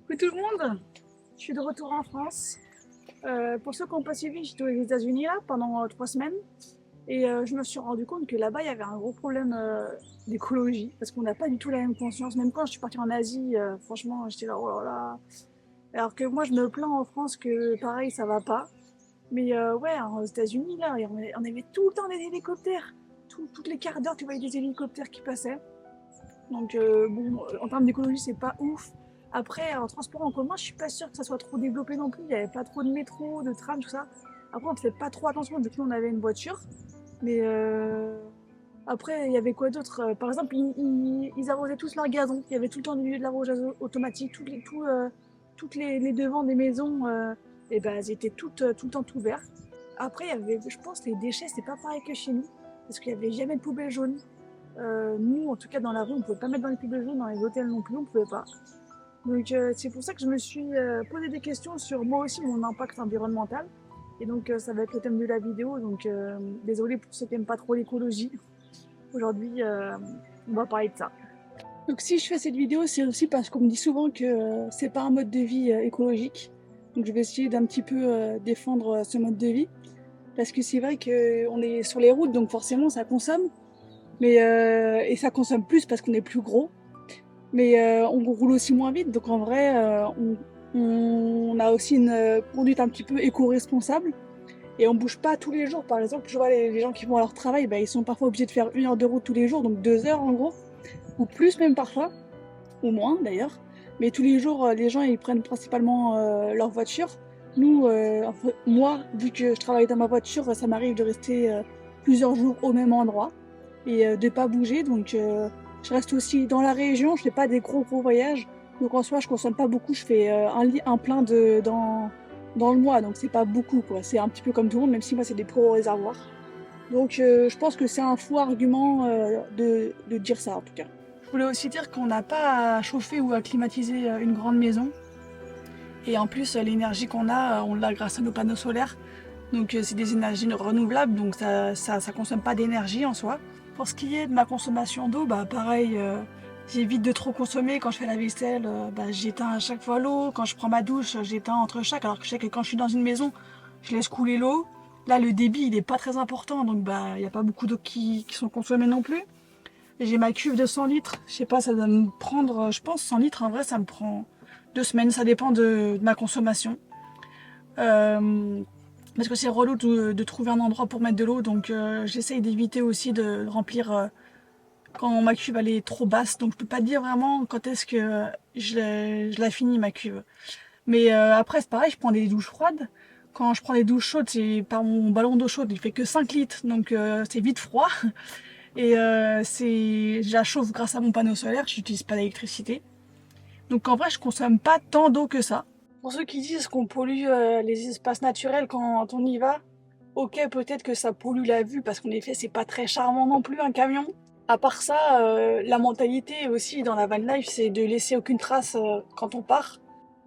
Coucou tout le monde, je suis de retour en France. Pour ceux qui n'ont pas suivi, j'étais aux États-Unis là pendant 3 semaines et je me suis rendu compte que là-bas il y avait un gros problème d'écologie parce qu'on n'a pas du tout la même conscience. Même quand je suis partie en Asie, franchement j'étais là oh là là. Alors que moi je me plains en France que pareil ça va pas. Mais ouais, aux États-Unis là, on avait tout le temps des hélicoptères. Toutes les quarts d'heure tu voyais des hélicoptères qui passaient. Donc bon, en termes d'écologie, c'est pas ouf. Après, en transport en commun, je suis pas sûre que ça soit trop développé non plus. Il y avait pas trop de métro, de tram, tout ça. Après, on faisait pas trop attention vu que nous on avait une voiture. Mais après, il y avait quoi d'autre? Par exemple, ils arrosaient tous leur gazon. Il y avait tout le temps de l'arrosage automatique. Toutes les devants des maisons, et ben, elles étaient toutes tout le temps tout vertes. Après, il y avait, je pense, les déchets, c'est pas pareil que chez nous. Parce qu'il y avait jamais de poubelle jaune. Nous, en tout cas, dans la rue, on pouvait pas mettre dans les poubelles jaunes, dans les hôtels non plus, on pouvait pas. Donc, c'est pour ça que je me suis posé des questions sur moi aussi, mon impact environnemental. Et donc, ça va être le thème de la vidéo. Donc, désolé pour ceux qui n'aiment pas trop l'écologie. Aujourd'hui, on va parler de ça. Donc, si je fais cette vidéo, c'est aussi parce qu'on me dit souvent que c'est pas un mode de vie écologique. Donc, je vais essayer d'un petit peu défendre ce mode de vie. Parce que c'est vrai qu'on est sur les routes, donc forcément, ça consomme. Mais, et ça consomme plus parce qu'on est plus gros. Mais on roule aussi moins vite, donc en vrai, on a aussi une conduite un petit peu éco-responsable. Et on bouge pas tous les jours. Par exemple, je vois les gens qui vont à leur travail, bah, ils sont parfois obligés de faire 1 heure de route tous les jours, donc 2 heures en gros, ou plus même parfois, ou moins d'ailleurs. Mais tous les jours, les gens ils prennent principalement leur voiture. Nous, moi, vu que je travaille dans ma voiture, ça m'arrive de rester plusieurs jours au même endroit et de pas bouger. Donc, je reste aussi dans la région. Je fais pas des gros voyages. Donc en soi, je consomme pas beaucoup. Je fais un plein dans le mois, donc c'est pas beaucoup quoi. C'est un petit peu comme tout le monde, même si moi c'est des pro réservoirs. Donc je pense que c'est un faux argument de dire ça en tout cas. Je voulais aussi dire qu'on n'a pas à chauffer ou à climatiser une grande maison. Et en plus, l'énergie qu'on a, on l'a grâce à nos panneaux solaires. Donc c'est des énergies renouvelables, donc ça consomme pas d'énergie en soi. Pour ce qui est de ma consommation d'eau, bah pareil, j'évite de trop consommer. Quand je fais la vaisselle, bah, j'éteins à chaque fois l'eau. Quand je prends ma douche, j'éteins entre chaque. Alors que je sais que quand je suis dans une maison, je laisse couler l'eau. Là, le débit, il est pas très important, donc bah il n'y a pas beaucoup d'eau qui sont consommées non plus. Et j'ai ma cuve de 100 litres. Je sais pas, ça doit me prendre, je pense, 100 litres. En vrai, ça me prend 2 semaines. Ça dépend de ma consommation. Euh, Parce que c'est relou de trouver un endroit pour mettre de l'eau, donc j'essaye d'éviter aussi de remplir quand ma cuve elle est trop basse, donc je peux pas dire vraiment quand est-ce que je la finis ma cuve. Mais après c'est pareil, je prends des douches froides. Quand je prends des douches chaudes, c'est par mon ballon d'eau chaude, il fait que 5 litres, donc c'est vite froid. Et je la chauffe grâce à mon panneau solaire, je n'utilise pas d'électricité. Donc en vrai, je consomme pas tant d'eau que ça. Pour ceux qui disent qu'on pollue les espaces naturels quand on y va, ok, peut-être que ça pollue la vue parce qu'en effet, c'est pas très charmant non plus un camion. À part ça, la mentalité aussi dans la van life, c'est de laisser aucune trace quand on part.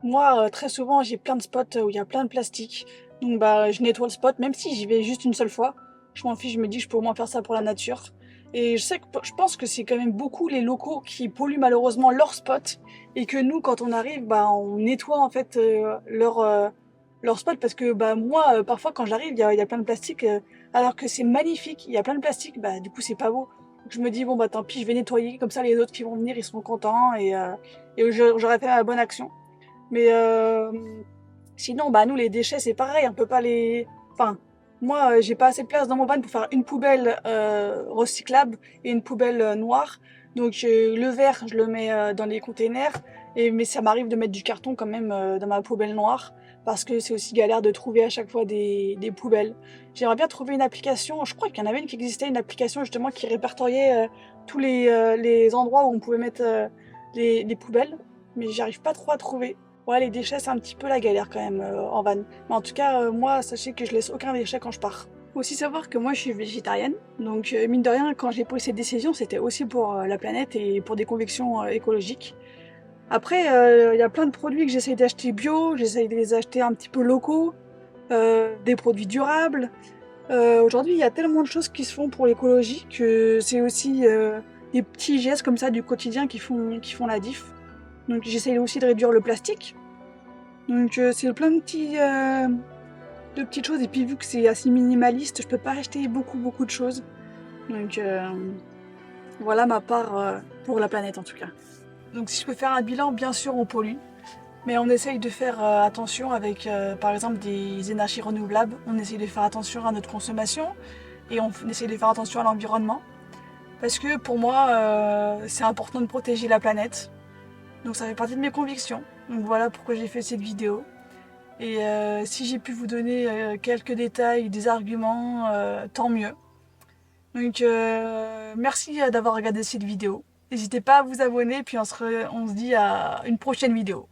Moi, très souvent, j'ai plein de spots où il y a plein de plastique. Donc bah, je nettoie le spot, même si j'y vais juste une seule fois. Je m'en fiche, je me dis que je peux au moins faire ça pour la nature. Et je pense que c'est quand même beaucoup les locaux qui polluent malheureusement leur spot et que nous, quand on arrive, bah, on nettoie en fait leur spot parce que bah, moi, parfois quand j'arrive, il y a plein de plastique alors que c'est magnifique. Il y a plein de plastique, bah, du coup, c'est pas beau. Donc, je me dis, bon, bah tant pis, je vais nettoyer, comme ça les autres qui vont venir, ils seront contents et j'aurais fait ma bonne action. Mais sinon, bah, nous, les déchets, c'est pareil, on peut pas les. Enfin, moi, j'ai pas assez de place dans mon van pour faire une poubelle recyclable et une poubelle noire. Donc, le verre, je le mets dans les containers. Mais ça m'arrive de mettre du carton quand même dans ma poubelle noire parce que c'est aussi galère de trouver à chaque fois des poubelles. J'aimerais bien trouver une application, je crois qu'il y en avait une qui existait, une application justement qui répertoriait tous les endroits où on pouvait mettre les poubelles, mais j'arrive pas trop à trouver. Ouais, les déchets, c'est un petit peu la galère quand même en van. Mais en tout cas, moi, sachez que je laisse aucun déchet quand je pars. Faut aussi savoir que moi, je suis végétarienne. Donc, mine de rien, quand j'ai pris cette décision, c'était aussi pour la planète et pour des convictions écologiques. Après, il y a plein de produits que j'essaye d'acheter bio, j'essaye de les acheter un petit peu locaux, des produits durables. Aujourd'hui, il y a tellement de choses qui se font pour l'écologie que c'est aussi des petits gestes comme ça du quotidien qui font la diff. Donc j'essaye aussi de réduire le plastique. Donc c'est plein de petites choses. Et puis vu que c'est assez minimaliste, je peux pas acheter beaucoup de choses. Donc voilà ma part pour la planète en tout cas. Donc si je peux faire un bilan, bien sûr on pollue. Mais on essaye de faire attention avec par exemple des énergies renouvelables. On essaye de faire attention à notre consommation et on essaye de faire attention à l'environnement. Parce que pour moi, c'est important de protéger la planète. Donc ça fait partie de mes convictions. Donc voilà pourquoi j'ai fait cette vidéo. Et si j'ai pu vous donner quelques détails, des arguments, tant mieux. Donc merci d'avoir regardé cette vidéo. N'hésitez pas à vous abonner, puis on se dit à une prochaine vidéo.